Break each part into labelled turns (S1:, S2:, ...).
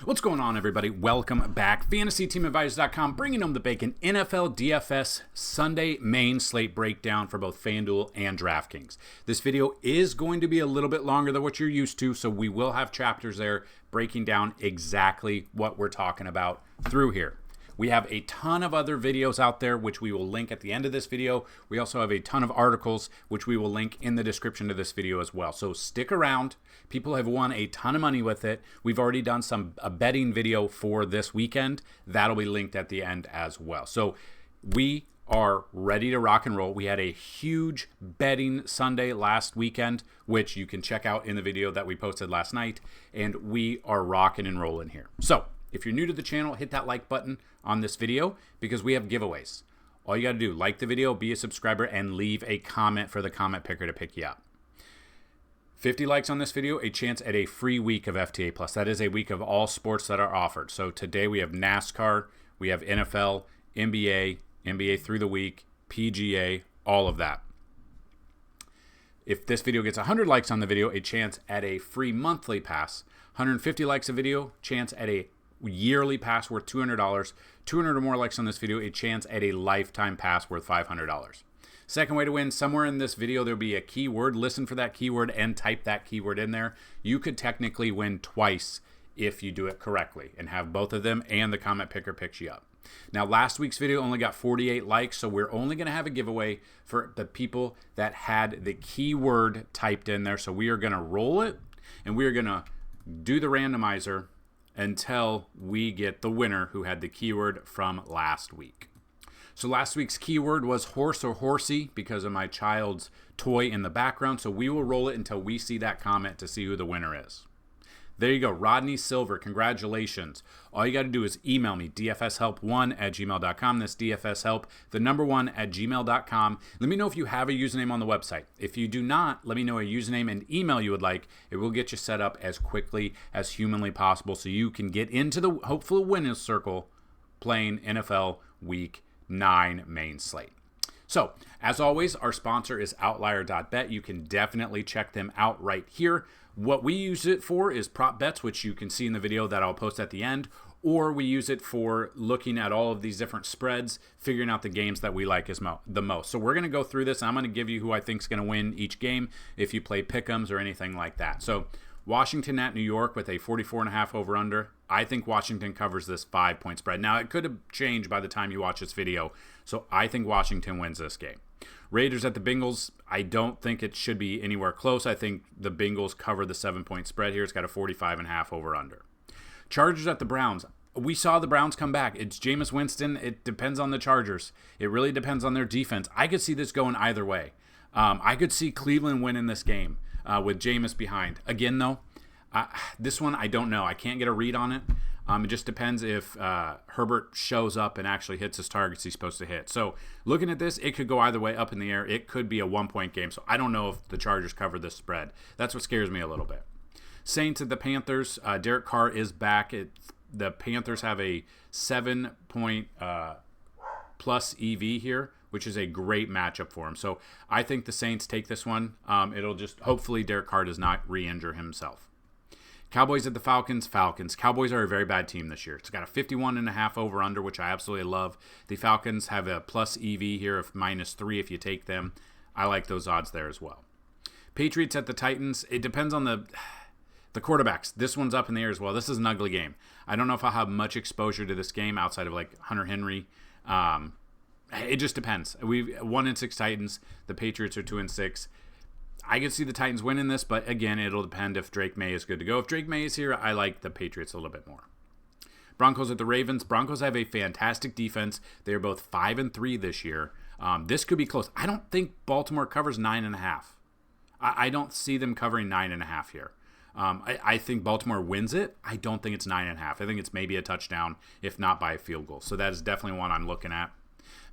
S1: What's going on, everybody? Welcome back. FantasyTeamAdvisors.com bringing home the bacon. NFL DFS Sunday main slate breakdown for both FanDuel and DraftKings. This video is going to be a little bit longer than what you're used to, so we will have chapters there breaking down exactly what we're talking about through here. We have a ton of other videos out there, which we will link at the end of this video. We also have a ton of articles, which we will link in the description of this video as well. So stick around. People have won a ton of money with it. We've already done a betting video for this weekend. That'll be linked at the end as well. So we are ready to rock and roll. We had a huge betting Sunday last weekend, which you can check out in the video that we posted last night. And we are rocking and rolling here. So if you're new to the channel, hit that like button on this video because we have giveaways. All you got to do, like the video, be a subscriber, and leave a comment for the comment picker to pick you up. 50 likes on this video, a chance at a free week of FTA+. That is a week of all sports that are offered. So today we have NASCAR, we have NFL, NBA through the week, PGA, all of that. If this video gets 100 likes on the video, a chance at a free monthly pass. 150 likes a video, chance at a yearly pass worth $200. 200 or more likes on this video, a chance at a lifetime pass worth $500. Second way to win, somewhere in this video there'll be a keyword. Listen for that keyword and type that keyword in there. You could technically win twice if you do it correctly and have both of them and the comment picker picks you up. Now, last week's video only got 48 likes, so we're only going to have a giveaway for the people that had the keyword typed in there. So we are going to roll it and we are going to do the randomizer until we get the winner who had the keyword from last week. So last week's keyword was horse or horsey because of my child's toy in the background. So we will roll it until we see that comment to see who the winner is. There you go. Rodney Silver, congratulations. All you got to do is email me, dfshelp1@gmail.com. That's dfshelp, the number 1@gmail.com. Let me know if you have a username on the website. If you do not, let me know a username and email you would like. It will get you set up as quickly as humanly possible so you can get into the hopeful winners circle playing NFL Week 9 main slate. So, as always, our sponsor is Outlier.Bet. You can definitely check them out right here. What we use it for is prop bets, which you can see in the video that I'll post at the end, or we use it for looking at all of these different spreads, figuring out the games that we like the most. So we're going to go through this, and I'm going to give you who I think is going to win each game if you play pick'ems or anything like that. So Washington at New York with a 44.5 over-under. I think Washington covers this 5-point spread. Now, it could have changed by the time you watch this video, so I think Washington wins this game. Raiders at the Bengals, I don't think it should be anywhere close. I think the Bengals cover the 7-point spread here. It's got a 45.5 over-under. Chargers at the Browns. We saw the Browns come back. It's Jameis Winston. It depends on the Chargers. It really depends on their defense. I could see this going either way. I could see Cleveland winning this game with Jameis behind. Again, though, this one I don't know. I can't get a read on it. It just depends if Herbert shows up and actually hits his targets he's supposed to hit. So looking at this, it could go either way, up in the air. It could be a 1-point game. So I don't know if the Chargers cover this spread. That's what scares me a little bit. Saints at the Panthers. Derek Carr is back. The Panthers have a 7-point plus EV here, which is a great matchup for him. So I think the Saints take this one. It'll just, hopefully Derek Carr does not re-injure himself. Cowboys at the Falcons. Cowboys are a very bad team this year. It's got a 51.5 over-under, which I absolutely love. The Falcons have a plus EV here of -3 if you take them. I like those odds there as well. Patriots at the Titans. It depends on the quarterbacks. This one's up in the air as well. This is an ugly game. I don't know if I'll have much exposure to this game outside of like Hunter Henry. It just depends. We've 1-6 Titans. The Patriots are 2-6. I could see the Titans winning this, but again, it'll depend if Drake May is good to go. If Drake May is here, I like the Patriots a little bit more. Broncos at the Ravens. Broncos have a fantastic defense. They're both 5-3 this year. This could be close. I don't think Baltimore covers 9.5. I don't see them covering 9.5 here. I think Baltimore wins it. I don't think it's 9.5. I think it's maybe a touchdown, if not by a field goal. So that is definitely one I'm looking at.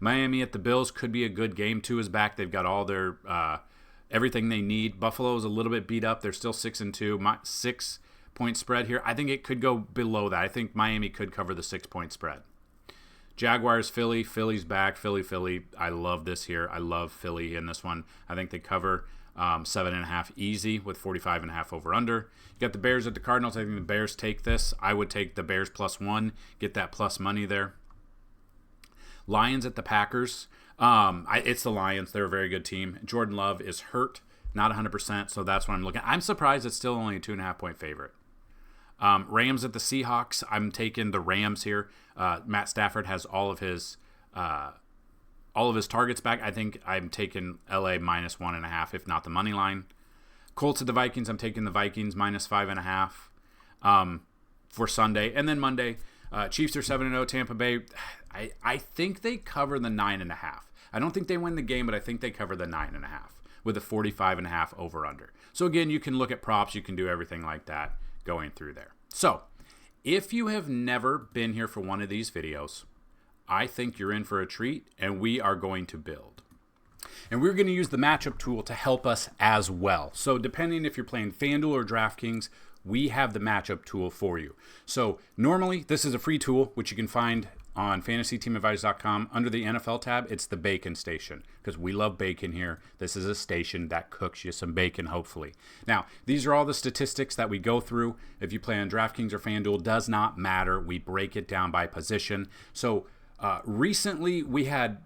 S1: Miami at the Bills could be a good game. Tua is back. They've got all their everything they need. Buffalo is a little bit beat up. They're still 6-2. 6-point spread here. I think it could go below that. I think Miami could cover the 6-point spread. Jaguars, Philly. Philly's back. Philly. I love this here. I love Philly in this one. I think they cover. 7.5 easy with 45.5 over under. You got the Bears at the Cardinals. I think the Bears take this. I would take the Bears +1, get that plus money there. Lions at the Packers. It's the Lions. They're a very good team. Jordan Love is hurt, not 100%, so that's what I'm looking at. I'm surprised it's still only a 2.5-point favorite. Rams at the Seahawks. I'm taking the Rams here. Matt Stafford has all of his targets back. I think I'm taking LA -1.5, if not the money line. Colts at the Vikings. I'm taking the Vikings -5.5 for Sunday. And then Monday, Chiefs are 7-0. Tampa Bay, I think they cover the 9.5. I don't think they win the game, but I think they cover the 9.5 with a 45.5 over under. So again, you can look at props. You can do everything like that going through there. So if you have never been here for one of these videos, I think you're in for a treat, and we are going to build. And we're going to use the matchup tool to help us as well. So depending if you're playing FanDuel or DraftKings, we have the matchup tool for you. So normally this is a free tool, which you can find on FantasyTeamAdvisors.com under the NFL tab. It's the bacon station, because we love bacon here. This is a station that cooks you some bacon, hopefully. Now, these are all the statistics that we go through. If you play on DraftKings or FanDuel, does not matter. We break it down by position. So recently we had,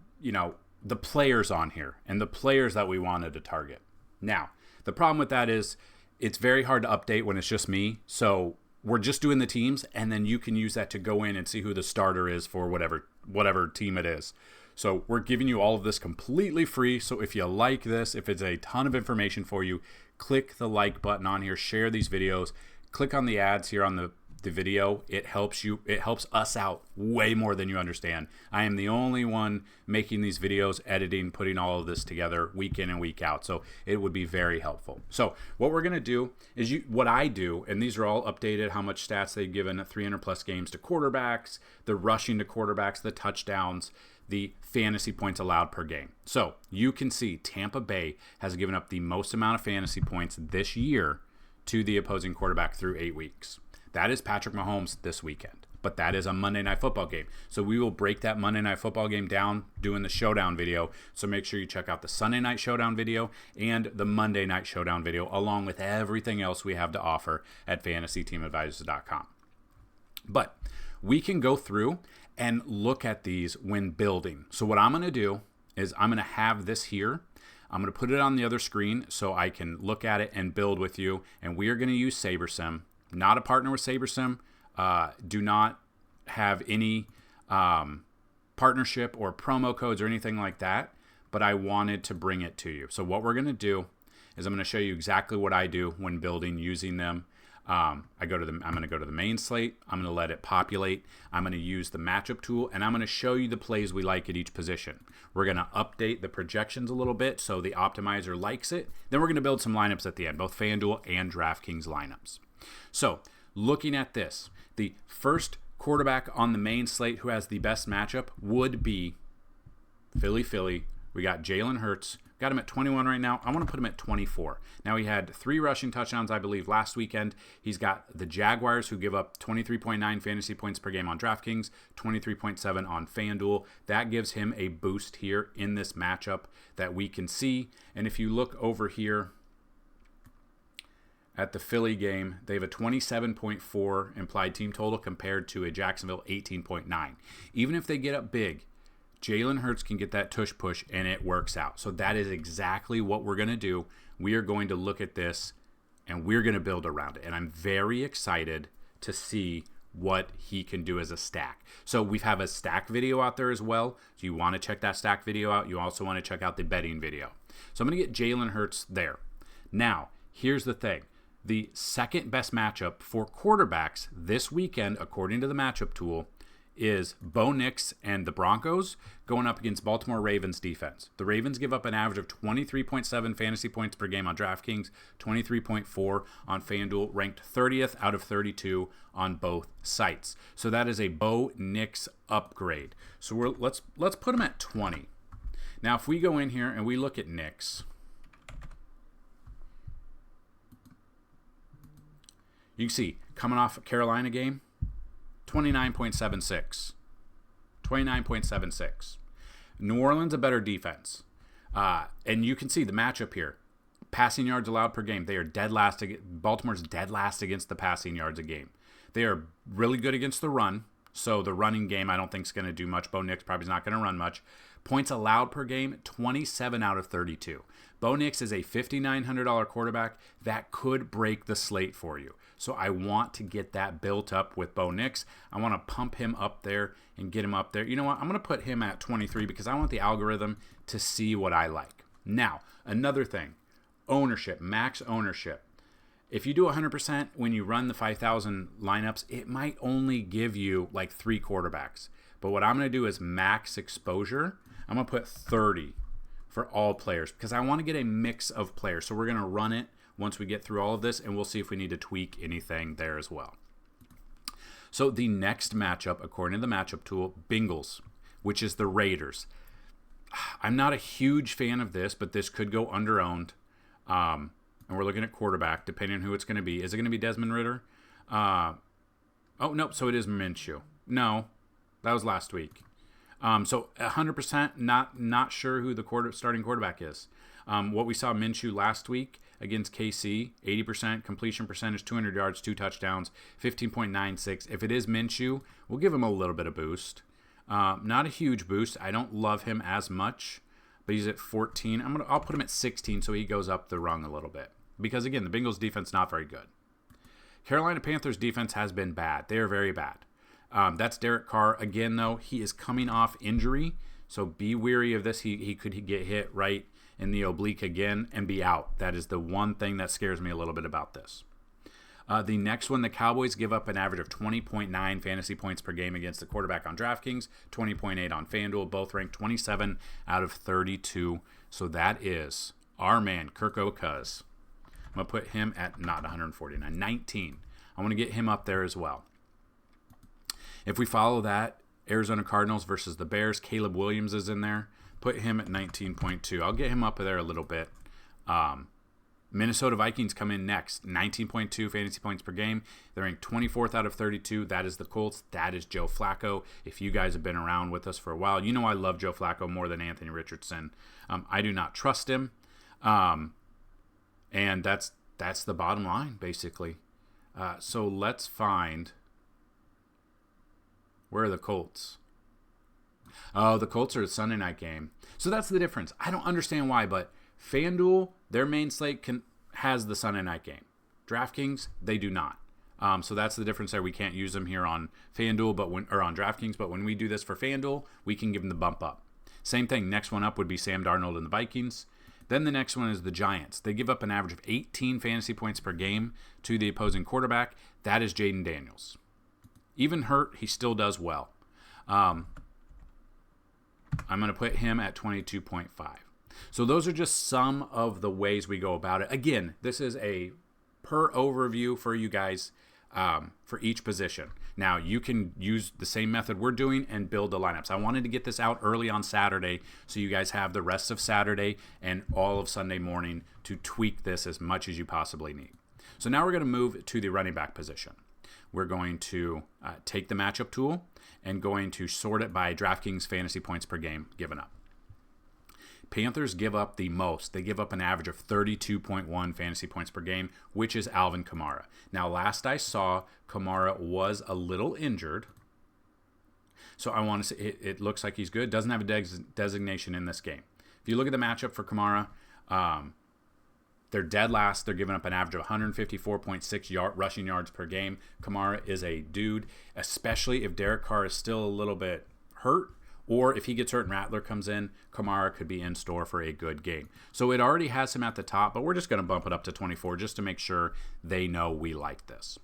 S1: the players on here and the players that we wanted to target. Now, the problem with that is it's very hard to update when it's just me. So we're just doing the teams, and then you can use that to go in and see who the starter is for whatever team it is. So we're giving you all of this completely free. So if you like this, if it's a ton of information for you, click the like button on here, share these videos, click on the ads here on the video. It helps us out way more than you understand. I am the only one making these videos, editing, putting all of this together week in and week out. So it would be very helpful. So what we're going to do is what I do, and these are all updated, how much stats they've given at 300 plus games to quarterbacks, the rushing to quarterbacks, the touchdowns, the fantasy points allowed per game. So you can see Tampa Bay has given up the most amount of fantasy points this year to the opposing quarterback through 8 weeks. That is Patrick Mahomes this weekend, but that is a Monday Night Football game. So we will break that Monday Night Football game down doing the showdown video. So make sure you check out the Sunday Night Showdown video and the Monday Night Showdown video, along with everything else we have to offer at FantasyTeamAdvisors.com. But we can go through and look at these when building. So what I'm going to do is I'm going to have this here. I'm going to put it on the other screen so I can look at it and build with you. And we are going to use SaberSim. Not a partner with SaberSim. Do not have any partnership or promo codes or anything like that, but I wanted to bring it to you. So what we're going to do is I'm going to show you exactly what I do when building using them. I'm going to go to the main slate. I'm going to let it populate. I'm going to use the matchup tool, and I'm going to show you the plays we like at each position. We're going to update the projections a little bit so the optimizer likes it. Then we're going to build some lineups at the end, both FanDuel and DraftKings lineups. So looking at this, the first quarterback on the main slate who has the best matchup would be Philly. We got Jalen Hurts. Got him at 21 right now. I want to put him at 24. Now, he had 3 rushing touchdowns, I believe, last weekend. He's got the Jaguars, who give up 23.9 fantasy points per game on DraftKings, 23.7 on FanDuel. That gives him a boost here in this matchup that we can see. And if you look over here at the Philly game, they have a 27.4 implied team total compared to a Jacksonville 18.9. Even if they get up big, Jalen Hurts can get that tush push, and it works out. So that is exactly what we're going to do. We are going to look at this, and we're going to build around it. And I'm very excited to see what he can do as a stack. So we have a stack video out there as well. So you want to check that stack video out. You also want to check out the betting video. So I'm going to get Jalen Hurts there. Now, here's the thing. The second best matchup for quarterbacks this weekend, according to the matchup tool, is Bo Nix and the Broncos going up against Baltimore Ravens defense. The Ravens give up an average of 23.7 fantasy points per game on DraftKings, 23.4 on FanDuel, ranked 30th out of 32 on both sites. So that is a Bo Nix upgrade. So let's put him at 20. Now, if we go in here and we look at Nix, you can see, coming off a Carolina game, 29.76. 29.76. New Orleans, a better defense. And you can see the matchup here. Passing yards allowed per game. They are dead last. Baltimore's dead last against the passing yards a game. They are really good against the run. So the running game I don't think is going to do much. Bo Nix probably is not going to run much. Points allowed per game, 27 out of 32. Bo Nix is a $5,900 quarterback that could break the slate for you. So I want to get that built up with Bo Nix. I want to pump him up there and get him up there. You know what? I'm going to put him at 23 because I want the algorithm to see what I like. Now, another thing. Ownership, max ownership. If you do 100% when you run the 5,000 lineups, it might only give you like 3 quarterbacks. But what I'm going to do is max exposure. I'm going to put 30 for all players because I want to get a mix of players. So we're going to run it once we get through all of this, and we'll see if we need to tweak anything there as well. So the next matchup, according to the matchup tool, Bengals, which is the Raiders. I'm not a huge fan of this, but this could go under-owned. And we're looking at quarterback, depending on who it's going to be. Is it going to be Desmond Ridder? Oh, no. So it is Minshew. No, that was last week. So 100% not sure who the starting quarterback is. What we saw Minshew last week against KC, 80% completion percentage, 200 yards, 2 touchdowns, 15.96. If it is Minshew, we'll give him a little bit of boost. Not a huge boost. I don't love him as much. But he's at 14. I'll put him at 16 so he goes up the rung a little bit. Because, again, the Bengals defense not very good. Carolina Panthers defense has been bad. They are very bad. That's Derek Carr. Again, though, he is coming off injury. So be wary of this. He could get hit right in the oblique again and be out. That is the one thing that scares me a little bit about this. The next one, the Cowboys give up an average of 20.9 fantasy points per game against the quarterback on DraftKings, 20.8 on FanDuel, both ranked 27 out of 32. So that is our man, Kirk Okuz. I'm going to put him at not 149, 19. I want to get him up there as well. If we follow that, Arizona Cardinals versus the Bears, Caleb Williams is in there. Put him at 19.2. I'll get him up there a little bit. Minnesota Vikings come in next, 19.2 fantasy points per game. They're ranked 24th out of 32. That is the Colts. That is Joe Flacco. If you guys have been around with us for a while, you know I love Joe Flacco more than Anthony Richardson. I do not trust him. And that's the bottom line, basically. So let's find... Where are the Colts? Oh, the Colts are a Sunday night game. So that's the difference. I don't understand why, but FanDuel, their main slate has the Sunday night game. DraftKings, they do not. So that's the difference there. We can't use them here on FanDuel, or on DraftKings, but when we do this for FanDuel, we can give them the bump up. Same thing. Next one up would be Sam Darnold and the Vikings. Then the next one is the Giants. They give up an average of 18 fantasy points per game to the opposing quarterback. That is Jaden Daniels. Even hurt, he still does well. I'm going to put him at 22.5. So those are just some of the ways we go about it. Again, this is a per overview for you guys for each position. Now, you can use the same method we're doing and build the lineups. I wanted to get this out early on Saturday so you guys have the rest of Saturday and all of Sunday morning to tweak this as much as you possibly need. So now we're going to move to the running back position. We're going to take the matchup tool and going to sort it by DraftKings fantasy points per game given up. Panthers give up the most. They give up an average of 32.1 fantasy points per game, which is Alvin Kamara. Now, last I saw, Kamara was a little injured. So I want to say it looks like he's good. Doesn't have a designation in this game. If you look at the matchup for Kamara, they're dead last. They're giving up an average of 154.6 rushing yards per game. Kamara is a dude, especially if Derek Carr is still a little bit hurt. Or if he gets hurt and Rattler comes in, Kamara could be in store for a good game. So it already has him at the top, but we're just going to bump it up to 24 just to make sure they know we like this.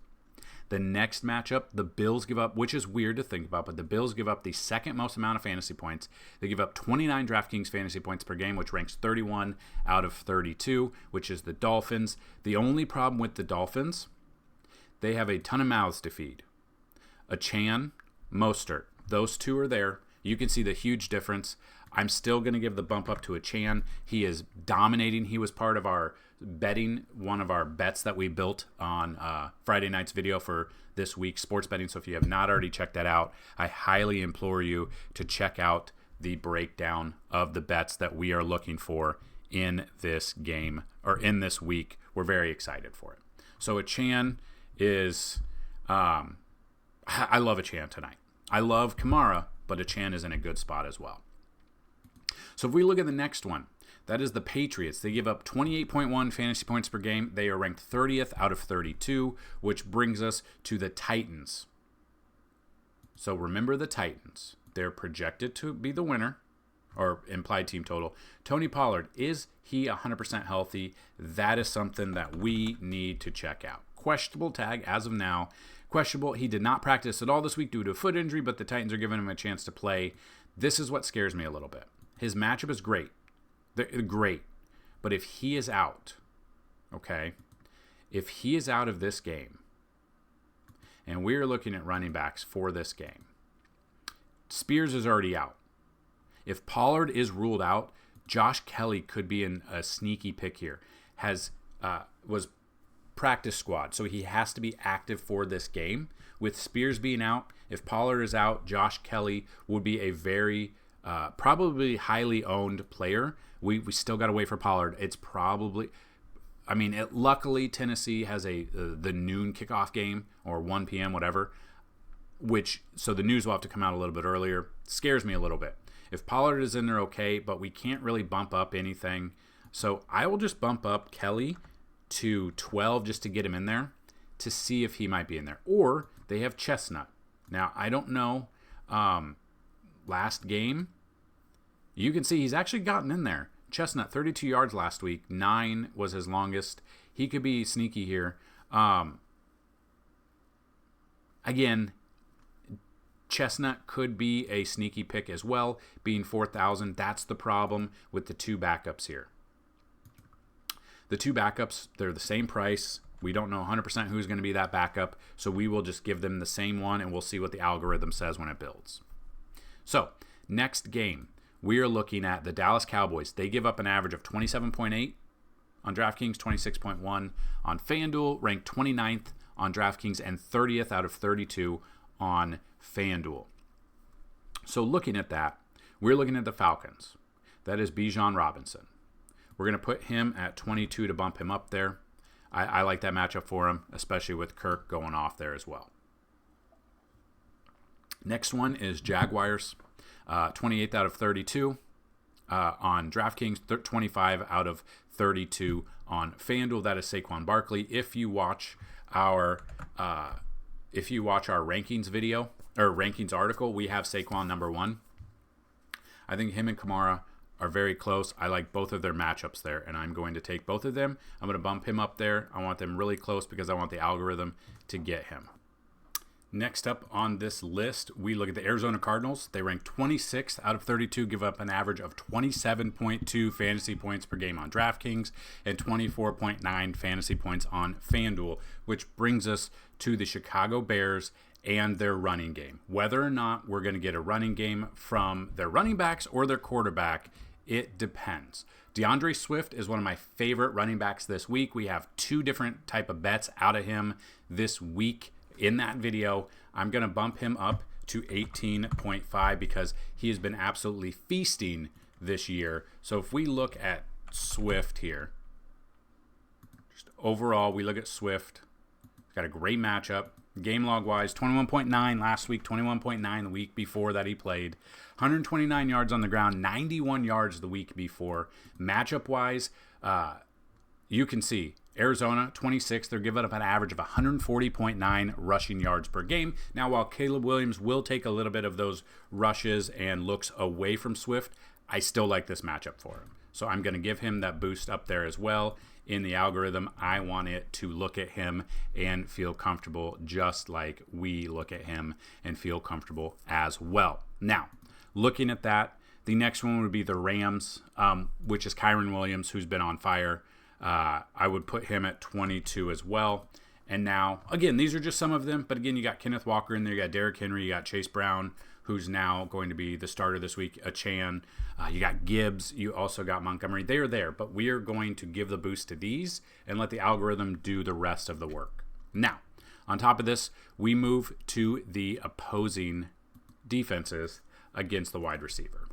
S1: The next matchup, the Bills give up, which is weird to think about, but the Bills give up the second most amount of fantasy points. They give up 29 DraftKings fantasy points per game, which ranks 31 out of 32, which is the Dolphins. The only problem with the Dolphins, they have a ton of mouths to feed. Achane, Mostert, those two are there. You can see the huge difference. I'm still going to give the bump up to Achane. He is dominating. He was part of our betting, one of our bets that we built on Friday night's video for this week's sports betting. So if you have not already checked that out, I highly implore you to check out the breakdown of the bets that we are looking for in this game, or in this week. We're very excited for it. So Achane is, I love Achane tonight. I love Kamara, but Achane is in a good spot as well. So if we look at the next one, that is the Patriots. They give up 28.1 fantasy points per game. They are ranked 30th out of 32, which brings us to the Titans. So remember the Titans. They're projected to be the winner, or implied team total. Tony Pollard, is he 100% healthy? That is something that we need to check out. Questionable tag as of now. Questionable. He did not practice at all this week due to a foot injury, but the Titans are giving him a chance to play. This is what scares me a little bit. His matchup is great. They're great. But if he is out, okay, if he is out of this game, and we're looking at running backs for this game, Spears is already out. If Pollard is ruled out, Josh Kelly could be in a sneaky pick here. Was practice squad, so he has to be active for this game. With Spears being out, if Pollard is out, Josh Kelly would be a very probably highly owned player. We still got to wait for Pollard. It's probably, luckily Tennessee has the noon kickoff game, or 1 p.m. whatever, so the news will have to come out a little bit earlier. Scares me a little bit. If Pollard is in there, okay, but we can't really bump up anything. So I will just bump up Kelly to 12 just to get him in there to see if he might be in there. Or they have Chestnut. Now, I don't know. Last game, you can see he's actually gotten in there. Chestnut, 32 yards last week. 9 was his longest. He could be sneaky here. Again, Chestnut could be a sneaky pick as well, being 4,000. That's the problem with the two backups here. The two backups, they're the same price. We don't know 100% who's going to be that backup, so we will just give them the same one, and we'll see what the algorithm says when it builds. So, next game, we are looking at the Dallas Cowboys. They give up an average of 27.8 on DraftKings, 26.1 on FanDuel, ranked 29th on DraftKings, and 30th out of 32 on FanDuel. So looking at that, we're looking at the Falcons. That is Bijan Robinson. We're going to put him at 22 to bump him up there. I like that matchup for him, especially with Kirk going off there as well. Next one is Jaguars, 28th out of 32 on DraftKings, 25 out of 32 on FanDuel. That is Saquon Barkley. If you watch our rankings video or rankings article, we have Saquon number 1. I think him and Kamara are very close. I like both of their matchups there, and I'm going to take both of them. I'm going to bump him up there. I want them really close because I want the algorithm to get him. Next up on this list, we look at the Arizona Cardinals. They rank 26th out of 32, give up an average of 27.2 fantasy points per game on DraftKings and 24.9 fantasy points on FanDuel, which brings us to the Chicago Bears and their running game. Whether or not we're going to get a running game from their running backs or their quarterback, it depends. DeAndre Swift is one of my favorite running backs this week. We have 2 different type of bets out of him this week. In that video, I'm going to bump him up to 18.5 because he has been absolutely feasting this year. So if we look at Swift here, just overall, we look at Swift. He's got a great matchup. Game log wise, 21.9 last week, 21.9 the week before that he played. 129 yards on the ground, 91 yards the week before. Matchup wise, you can see Arizona, 26th. They're giving up an average of 140.9 rushing yards per game. Now, while Caleb Williams will take a little bit of those rushes and looks away from Swift, I still like this matchup for him. So I'm going to give him that boost up there as well. In the algorithm, I want it to look at him and feel comfortable just like we look at him and feel comfortable as well. Now, looking at that, the next one would be the Rams, which is Kyron Williams, who's been on fire. I would put him at 22 as well. And now, again, these are just some of them. But again, you got Kenneth Walker in there. You got Derrick Henry. You got Chase Brown, who's now going to be the starter this week. Achane. You got Gibbs. You also got Montgomery. They are there. But we are going to give the boost to these and let the algorithm do the rest of the work. Now, on top of this, we move to the opposing defenses against the wide receiver.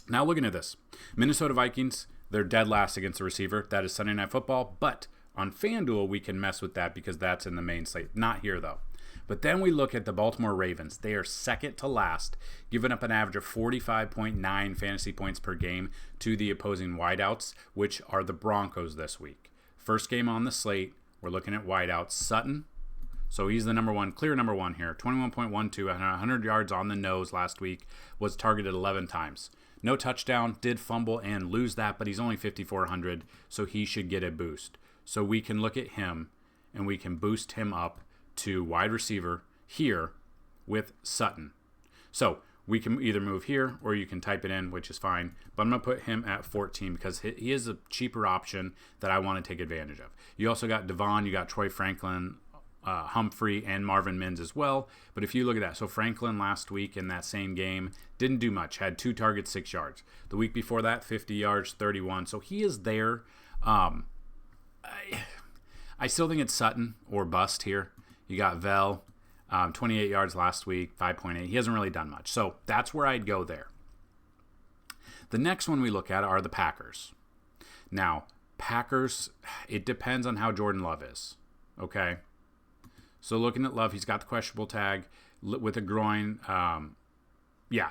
S1: Now, looking at this. Minnesota Vikings. They're dead last against the receiver. That is Sunday Night Football. But on FanDuel, we can mess with that because that's in the main slate. Not here, though. But then we look at the Baltimore Ravens. They are second to last, giving up an average of 45.9 fantasy points per game to the opposing wideouts, which are the Broncos this week. First game on the slate, we're looking at wideouts. Sutton, so he's the number one, clear number one here. 21.12, 100 yards on the nose last week, was targeted 11 times. No touchdown, did fumble and lose that, but he's only 5,400, so he should get a boost. So we can look at him, and we can boost him up to wide receiver here with Sutton. So we can either move here or you can type it in, which is fine. But I'm going to put him at 14 because he is a cheaper option that I want to take advantage of. You also got Devon, you got Troy Franklin, Humphrey, and Marvin Mims as well. But if you look at that, so Franklin last week in that same game didn't do much, had 2 targets, 6 yards. The week before that, 50 yards, 31. So he is there. I still think it's Sutton or bust here. You got Vel, 28 yards last week, 5.8. He hasn't really done much. So that's where I'd go there. The next one we look at are the Packers. Now, Packers, it depends on how Jordan Love is. Okay? So looking at Love, he's got the questionable tag with a groin.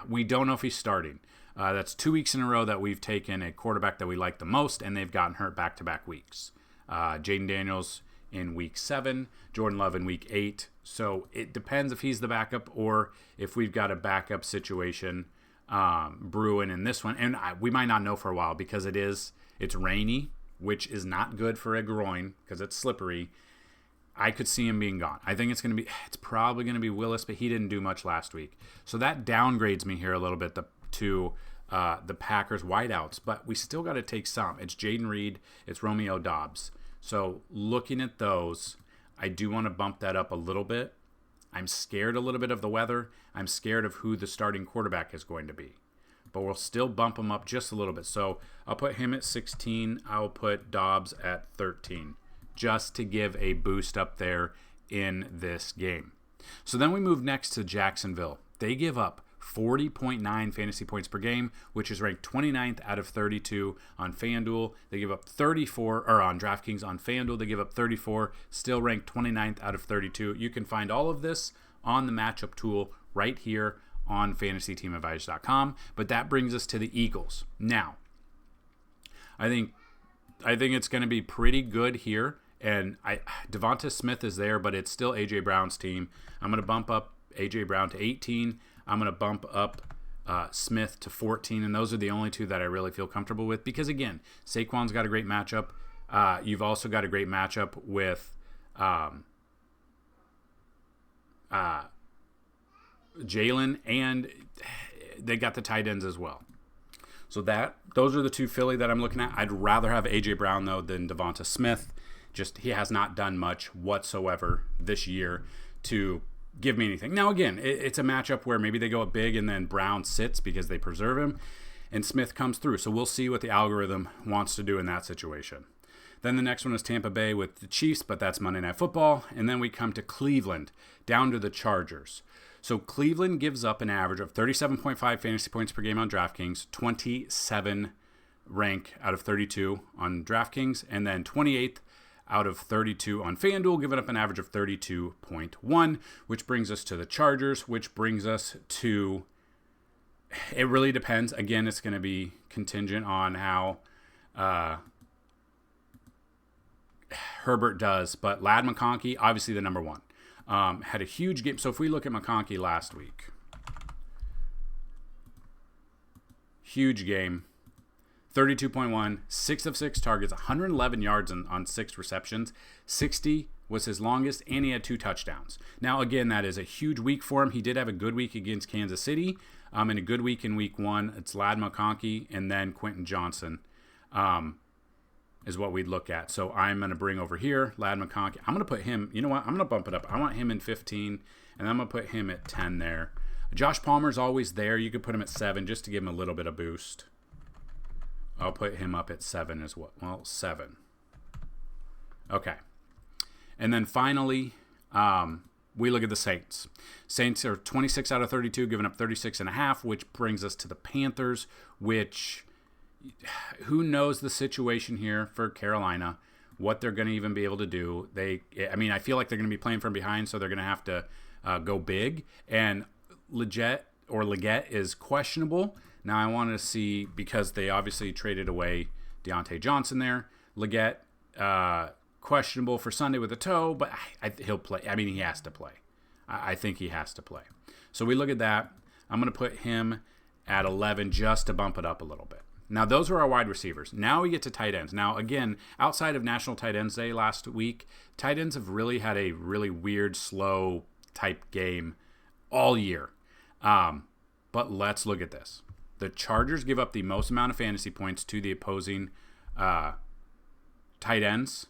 S1: We don't know if he's starting. That's 2 weeks in a row that we've taken a quarterback that we like the most, and they've gotten hurt back-to-back weeks. Jaden Daniels in week 7, Jordan Love in week 8. So it depends if he's the backup or if we've got a backup situation brewing in this one. And we might not know for a while because it's rainy, which is not good for a groin because it's slippery. I could see him being gone. I think it's probably going to be Willis, but he didn't do much last week. So that downgrades me here a little bit to the Packers wideouts, but we still got to take some. It's Jaden Reed, it's Romeo Doubs. So looking at those, I do want to bump that up a little bit. I'm scared a little bit of the weather. I'm scared of who the starting quarterback is going to be. But we'll still bump him up just a little bit. So I'll put him at 16. I'll put Doubs at 13 just to give a boost up there in this game. So then we move next to Jacksonville. They give up 40.9 fantasy points per game, which is ranked 29th out of 32 on FanDuel. They give up 34, or on DraftKings. On FanDuel, they give up 34, still ranked 29th out of 32. You can find all of this on the matchup tool right here on FantasyTeamAdvisors.com. But that brings us to the Eagles. Now, I think it's going to be pretty good here. And Devonta Smith is there, but it's still A.J. Brown's team. I'm going to bump up A.J. Brown to 18. I'm going to bump up Smith to 14, and those are the only two that I really feel comfortable with because, again, Saquon's got a great matchup. You've also got a great matchup with Jalen, and they got the tight ends as well. So those are the two Philly that I'm looking at. I'd rather have A.J. Brown, though, than Devonta Smith. Just he has not done much whatsoever this year to give me anything. Now, again, it's a matchup where maybe they go up big and then Brown sits because they preserve him and Smith comes through. So we'll see what the algorithm wants to do in that situation. Then the next one is Tampa Bay with the Chiefs, but that's Monday Night Football. And then we come to Cleveland, down to the Chargers. So Cleveland gives up an average of 37.5 fantasy points per game on DraftKings, 27 rank out of 32 on DraftKings, and then 28th out of 32 on FanDuel, giving up an average of 32.1, which brings us to the Chargers, which brings us to, it really depends. Again, it's going to be contingent on how Herbert does, but Ladd McConkey, obviously the number one, had a huge game. So if we look at McConkey last week, huge game. 32.1, 6 of 6 targets, 111 yards on 6 receptions. 60 was his longest, and he had 2 touchdowns. Now, again, that is a huge week for him. He did have a good week against Kansas City, and a good week in week 1. It's Ladd McConkey and then Quentin Johnson is what we'd look at. So I'm going to bring over here Ladd McConkey. I'm going to put him, you know what? I'm going to bump it up. I want him in 15, and I'm going to put him at 10 there. Josh Palmer's always there. You could put him at 7 just to give him a little bit of boost. I'll put him up at 7 as well. Well, 7. Okay. And then finally, we look at the Saints. Saints are 26 out of 32, giving up 36.5, which brings us to the Panthers, which, who knows the situation here for Carolina, what they're going to even be able to do. I feel like they're going to be playing from behind, so they're going to have to go big. And Leggett is questionable. Now I want to see, because they obviously traded away Deontay Johnson there. Leggett, questionable for Sunday with a toe, but he'll play. I mean, he has to play. I think he has to play. So we look at that. I'm going to put him at 11 just to bump it up a little bit. Now, those are our wide receivers. Now we get to tight ends. Now, again, outside of National Tight Ends Day last week, tight ends have really had a really weird, slow type game all year. But let's look at this. The Chargers give up the most amount of fantasy points to the opposing tight ends,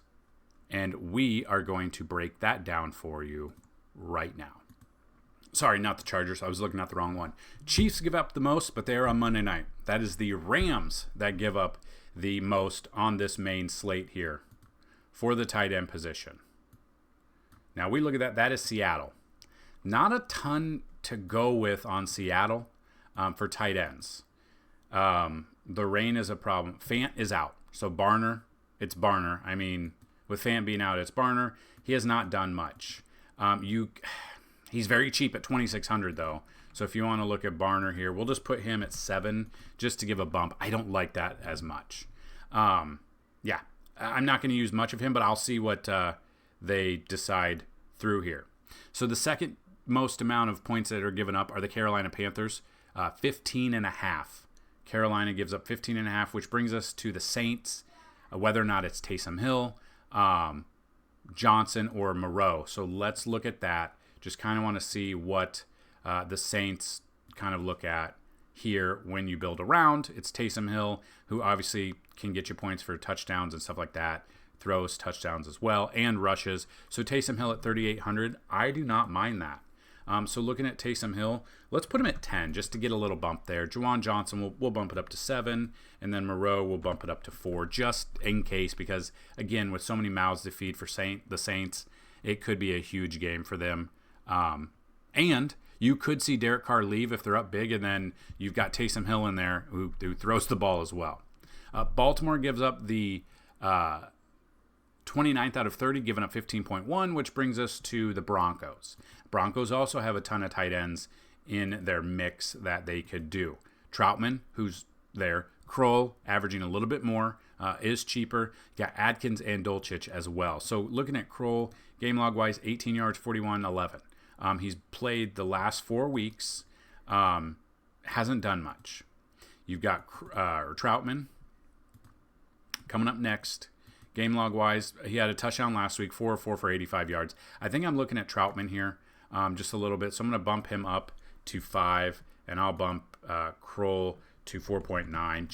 S1: and we are going to break that down for you right now. Sorry, not the Chargers. I was looking at the wrong one. Chiefs give up the most, but they're on Monday night. That is the Rams that give up the most on this main slate here for the tight end position. Now we look at that. That is Seattle. Not a ton to go with on Seattle for tight ends. The rain is a problem. Fant is out. So Barner, it's Barner. I mean, with Fant being out, it's Barner. He has not done much. He's very cheap at $2,600 though. So if you want to look at Barner here, we'll just put him at 7 just to give a bump. I don't like that as much. I'm not going to use much of him, but I'll see what they decide through here. So the second most amount of points that are given up are the Carolina Panthers, 15.5. Carolina gives up 15.5, which brings us to the Saints, whether or not it's Taysom Hill, Johnson, or Moreau. So let's look at that. Just kind of want to see what the Saints kind of look at here when you build around. It's Taysom Hill, who obviously can get you points for touchdowns and stuff like that. Throws touchdowns as well and rushes. So Taysom Hill at 3,800, I do not mind that. So looking at Taysom Hill, let's put him at 10 just to get a little bump there. Juwan Johnson, we'll bump it up to 7, and then Moreau will bump it up to 4 just in case, because, again, with so many mouths to feed for the Saints, it could be a huge game for them. And you could see Derek Carr leave if they're up big, and then you've got Taysom Hill in there who throws the ball as well. Baltimore gives up the 29th out of 30, giving up 15.1, which brings us to the Broncos. Broncos also have a ton of tight ends in their mix that they could do. Troutman, who's there. Kroll, averaging a little bit more, is cheaper. You got Adkins and Dulcich as well. So looking at Kroll, game log wise, 18 yards, 41-11. He's played the last 4 weeks, hasn't done much. You've got Troutman coming up next. Game log wise, he had a touchdown last week, 4 of 4 for 85 yards. I think I'm looking at Troutman here just a little bit. So I'm going to bump him up to 5, and I'll bump Kroll to 4.9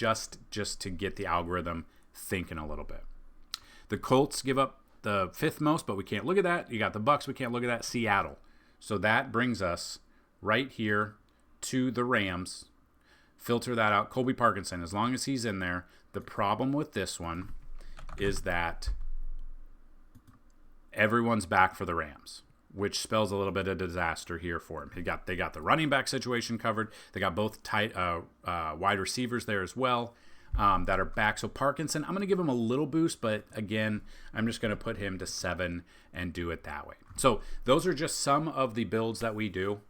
S1: just to get the algorithm thinking a little bit. The Colts give up the 5th most, but we can't look at that. You got the Bucks, we can't look at that. Seattle. So that brings us right here to the Rams. Filter that out. Colby Parkinson, as long as he's in there. The problem with this one is that everyone's back for the Rams, which spells a little bit of disaster here for him. They got the running back situation covered. They got both tight wide receivers there as well that are back. So Parkinson, I'm going to give him a little boost, but again, I'm just going to put him to 7 and do it that way. So those are just some of the builds that we do.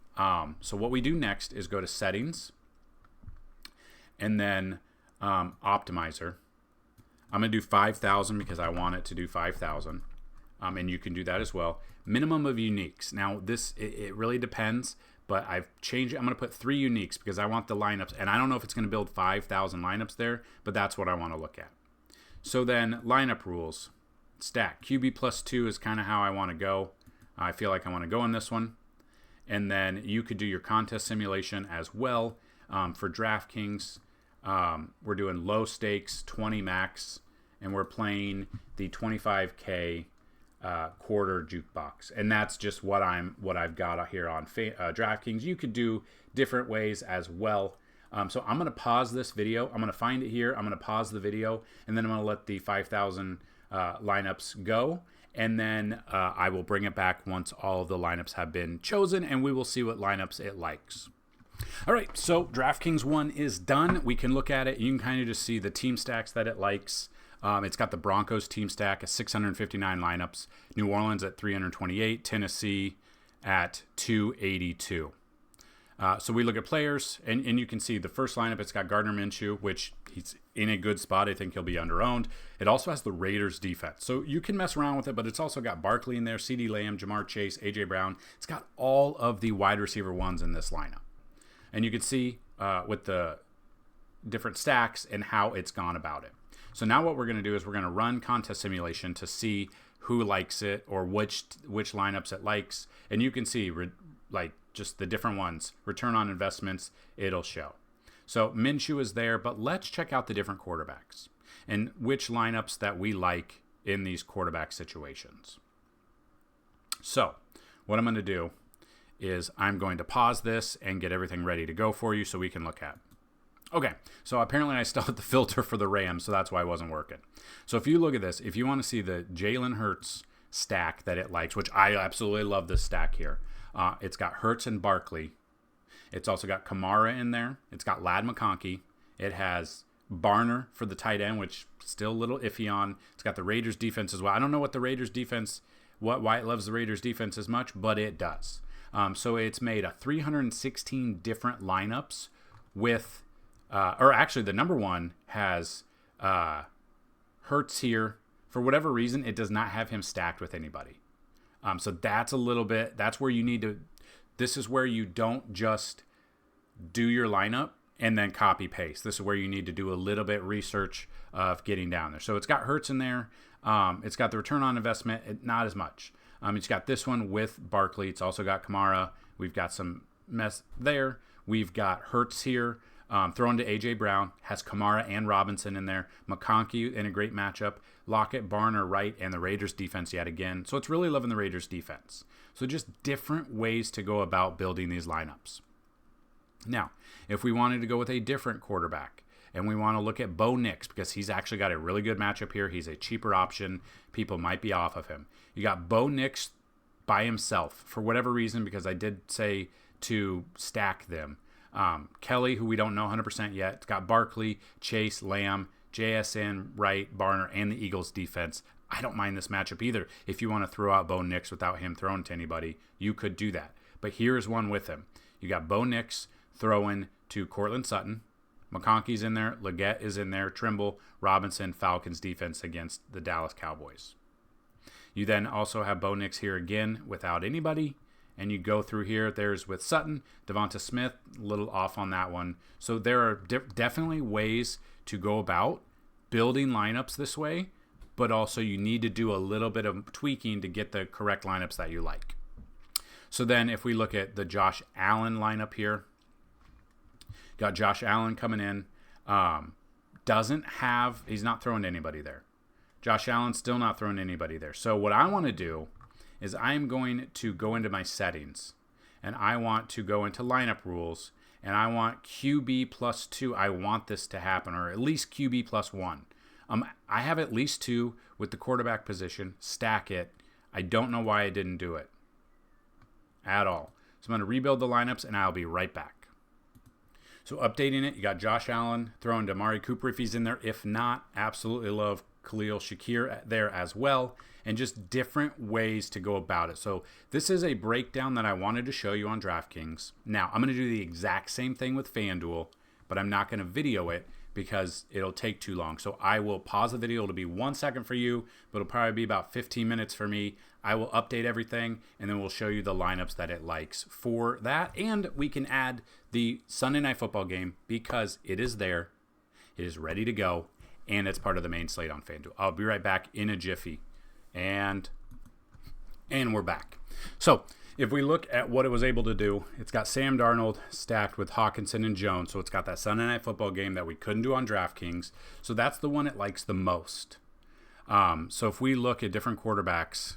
S1: So what we do next is go to settings and then optimizer. I'm going to do 5,000 because I want it to do 5,000. And you can do that as well. Minimum of uniques. Now, it really depends, but I've changed it. I'm going to put 3 uniques because I want the lineups. And I don't know if it's going to build 5,000 lineups there, but that's what I want to look at. So then lineup rules. Stack. QB plus 2 is kind of how I want to go. I feel like I want to go in this one. And then you could do your contest simulation as well. For DraftKings, we're doing low stakes, 20 max, and we're playing the 25K quarter jukebox, and that's just what I've got here on DraftKings. You could do different ways as well. So I'm going to pause this video. I'm going to find it here. I'm going to pause the video, and then I'm going to let the 5,000 lineups go, and then I will bring it back once all of the lineups have been chosen, and we will see what lineups it likes. All right, so DraftKings one is done. We can look at it. You can kind of just see the team stacks that it likes. It's got the Broncos team stack at 659 lineups, New Orleans at 328, Tennessee at 282. So we look at players, and you can see the first lineup, it's got Gardner Minshew, which he's in a good spot. I think he'll be under-owned. It also has the Raiders defense. So you can mess around with it, but it's also got Barkley in there, CeeDee Lamb, Jamar Chase, A.J. Brown. It's got all of the wide receiver ones in this lineup. And you can see with the different stacks and how it's gone about it. So now what we're going to do is we're going to run contest simulation to see who likes it or which lineups it likes. And you can see just the different ones. Return on investments, it'll show. So Minshew is there, but let's check out the different quarterbacks and which lineups that we like in these quarterback situations. So what I'm going to do is I'm going to pause this and get everything ready to go for you so we can look at. Okay, so apparently I still have the filter for the Rams, so that's why it wasn't working. So if you look at this, if you want to see the Jalen Hurts stack that it likes, which I absolutely love this stack here, it's got Hurts and Barkley. It's also got Kamara in there. It's got Ladd McConkey. It has Barner for the tight end, which still a little iffy on. It's got the Raiders defense as well. I don't know what the Raiders defense, why it loves the Raiders defense as much, but it does. So it's made a 316 different lineups with, or actually the number one has Hurts here. For whatever reason, it does not have him stacked with anybody. So that's a little bit, that's where you need to, this is where you don't just do your lineup and then copy paste. This is where you need to do a little bit research of getting down there. So it's got Hurts in there. It's got the return on investment, not as much. It's got this one with Barkley. It's also got Kamara. We've got some mess there. We've got Hurts here. Thrown to A.J. Brown. Has Kamara and Robinson in there. McConkey in a great matchup. Lockett, Barner, right, and the Raiders defense yet again. So it's really loving the Raiders defense. So just different ways to go about building these lineups. Now, if we wanted to go with a different quarterback, and we want to look at Bo Nix because he's actually got a really good matchup here. He's a cheaper option. People might be off of him. You got Bo Nix by himself for whatever reason, because I did say to stack them. Kelly, who we don't know 100% yet. It's got Barkley, Chase, Lamb, JSN, Wright, Barner, and the Eagles defense. I don't mind this matchup either. If you want to throw out Bo Nix without him throwing to anybody, you could do that. But here's one with him. You got Bo Nix throwing to Cortland Sutton. McConkey's in there. Leggett is in there. Trimble, Robinson, Falcons defense against the Dallas Cowboys. You then also have Bo Nix here again without anybody. And you go through here. There's with Sutton, Devonta Smith, a little off on that one. So there are definitely ways to go about building lineups this way. But also you need to do a little bit of tweaking to get the correct lineups that you like. So then if we look at the Josh Allen lineup here. Got Josh Allen coming in. He's not throwing to anybody there. Josh Allen's still not throwing to anybody there. So what I want to do is I'm going to go into my settings. And I want to go into lineup rules. And I want QB plus 2. I want this to happen. Or at least QB plus 1. I have at least 2 with the quarterback position. Stack it. I don't know why I didn't do it at all. So I'm going to rebuild the lineups and I'll be right back. So updating it, you got Josh Allen throwing to Amari Cooper if he's in there. If not, absolutely love Khalil Shakir there as well. And just different ways to go about it. So this is a breakdown that I wanted to show you on DraftKings. Now, I'm going to do the exact same thing with FanDuel, but I'm not going to video it because it'll take too long. So I will pause the video. It'll be 1 second for you, but it'll probably be about 15 minutes for me. I will update everything, and then we'll show you the lineups that it likes for that. And we can add the Sunday Night Football game because it is there. It is ready to go, and it's part of the main slate on FanDuel. I'll be right back in a jiffy. And we're back. So if we look at what it was able to do, it's got Sam Darnold stacked with Hawkinson and Jones. So it's got that Sunday Night Football game that we couldn't do on DraftKings. So that's the one it likes the most. So if we look at different quarterbacks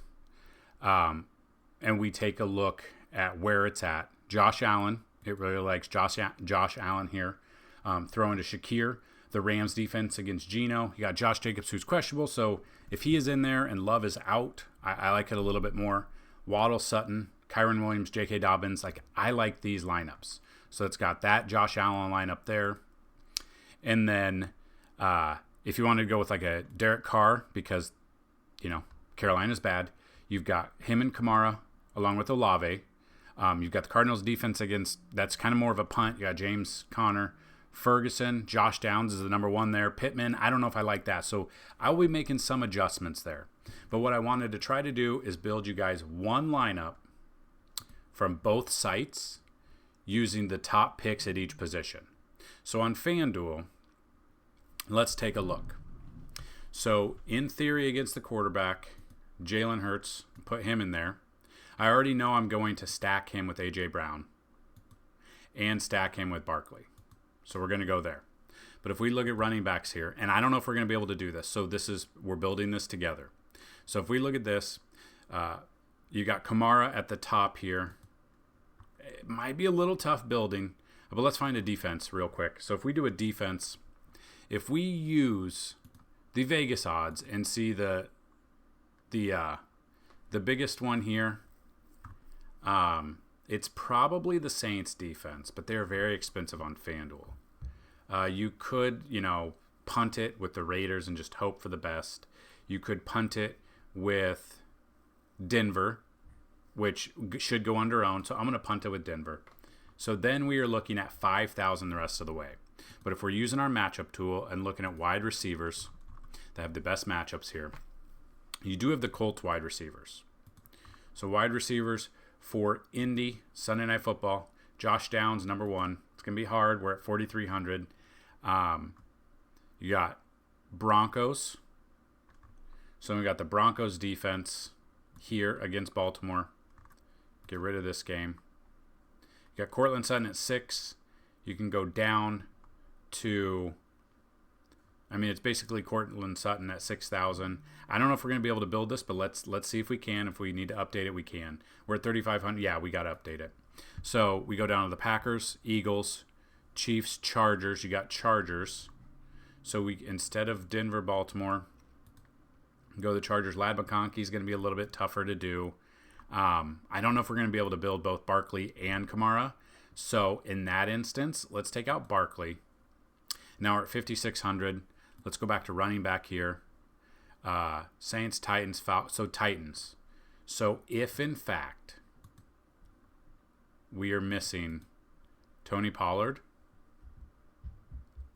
S1: and we take a look at where it's at, Josh Allen, it really likes Josh Allen here. Throwing to Shakir, the Rams defense against Geno. You got Josh Jacobs, who's questionable. So if he is in there and Love is out, I like it a little bit more. Waddle, Sutton, Kyron Williams, J.K. Dobbins. Like, I like these lineups. So it's got that Josh Allen lineup there. And then if you wanted to go with like a Derek Carr, because, Carolina's bad, you've got him and Kamara along with Olave. You've got the Cardinals defense against, that's kind of more of a punt. You got James Conner, Ferguson, Josh Downs is the number one there. Pittman, I don't know if I like that. So I will be making some adjustments there. But what I wanted to try to do is build you guys one lineup from both sites using the top picks at each position. So on FanDuel, let's take a look. So in theory against the quarterback, Jalen Hurts, put him in there. I already know I'm going to stack him with A.J. Brown and stack him with Barkley. So we're going to go there. But if we look at running backs here, and I don't know if we're going to be able to do this, so we're building this together. So if we look at this, you got Kamara at the top here. It might be a little tough building, but let's find a defense real quick. So if we do a defense, if we use the Vegas odds and see the biggest one here, it's probably the Saints defense, but they're very expensive on FanDuel. You could, punt it with the Raiders and just hope for the best. You could punt it with Denver, which should go under own. So I'm going to punt it with Denver. So then we are looking at 5,000 the rest of the way. But if we're using our matchup tool and looking at wide receivers that have the best matchups here, you do have the Colts wide receivers. So wide receivers for Indy, Sunday Night Football, Josh Downs, number one. It's going to be hard. We're at 4,300. You got Broncos. So we got the Broncos defense here against Baltimore. Get rid of this game. You got Cortland Sutton at 6. You can go down to, it's basically Cortland Sutton at 6,000. I don't know if we're going to be able to build this, but let's see if we can. If we need to update it, we can. We're at 3,500. Yeah, we got to update it. So we go down to the Packers, Eagles, Chiefs, Chargers. You got Chargers. So we, instead of Denver, Baltimore, go to the Chargers. Lad McConkey is going to be a little bit tougher to do. I don't know if we're going to be able to build both Barkley and Kamara. So in that instance, let's take out Barkley. Now we're at 5,600. Let's go back to running back here. Saints, Titans, so Titans. So if in fact we are missing Tony Pollard,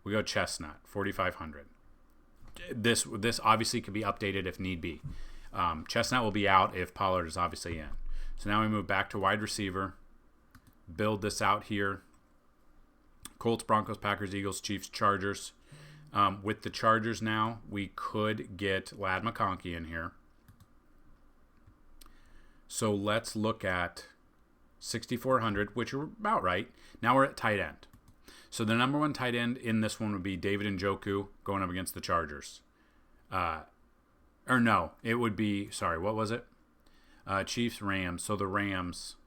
S1: we go Chestnut, 4,500. This obviously could be updated if need be. Chestnut will be out if Pollard is obviously in. So now we move back to wide receiver. Build this out here. Colts, Broncos, Packers, Eagles, Chiefs, Chargers. With the Chargers now, we could get Lad McConkey in here. So let's look at 6,400, which are about right. Now we're at tight end. So the number one tight end in this one would be David Njoku going up against the Chargers. It would be, what was it? Chiefs, Rams. So the Rams.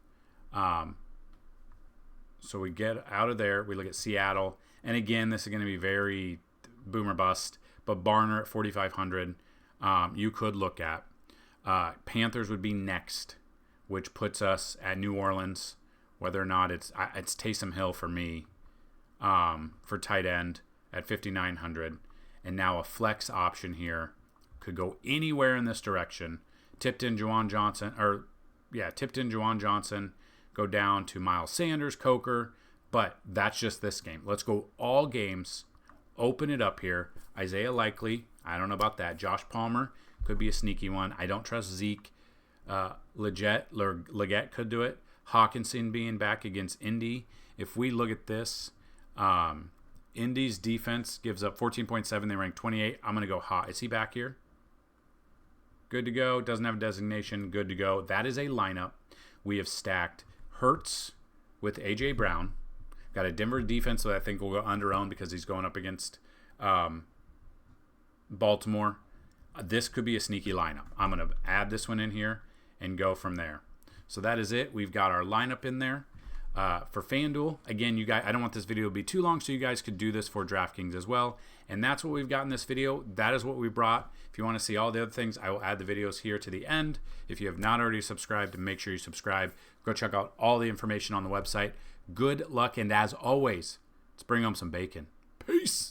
S1: So we get out of there. We look at Seattle. And again, this is going to be very boomer bust. But Barner at 4,500, you could look at. Panthers would be next, which puts us at New Orleans. Whether or not it's Taysom Hill for me. For tight end at 5,900, and now a flex option here could go anywhere in this direction. Tipped in Juwan Johnson, go down to Miles Sanders, Coker, but that's just this game. Let's go all games, open it up here. Isaiah Likely, I don't know about that. Josh Palmer could be a sneaky one. I don't trust Zeke. Leggett could do it. Hawkinson being back against Indy. If we look at this, Indy's defense gives up 14.7. They rank 28. I'm going to go hot. Is he back here? Good to go. Doesn't have a designation. Good to go. That is a lineup. We have stacked Hurts with A.J. Brown. Got a Denver defense that I think will go under own because he's going up against Baltimore. This could be a sneaky lineup. I'm going to add this one in here and go from there. So that is it. We've got our lineup in there. for FanDuel. Again, you guys, I don't want this video to be too long, so you guys could do this for DraftKings as well. And that's what we've got in this video. That is what we brought. If you want to see all the other things, I will add the videos here to the end. If you have not already subscribed, make sure you subscribe. Go check out all the information on the website. Good luck, and as always, let's bring home some bacon. Peace.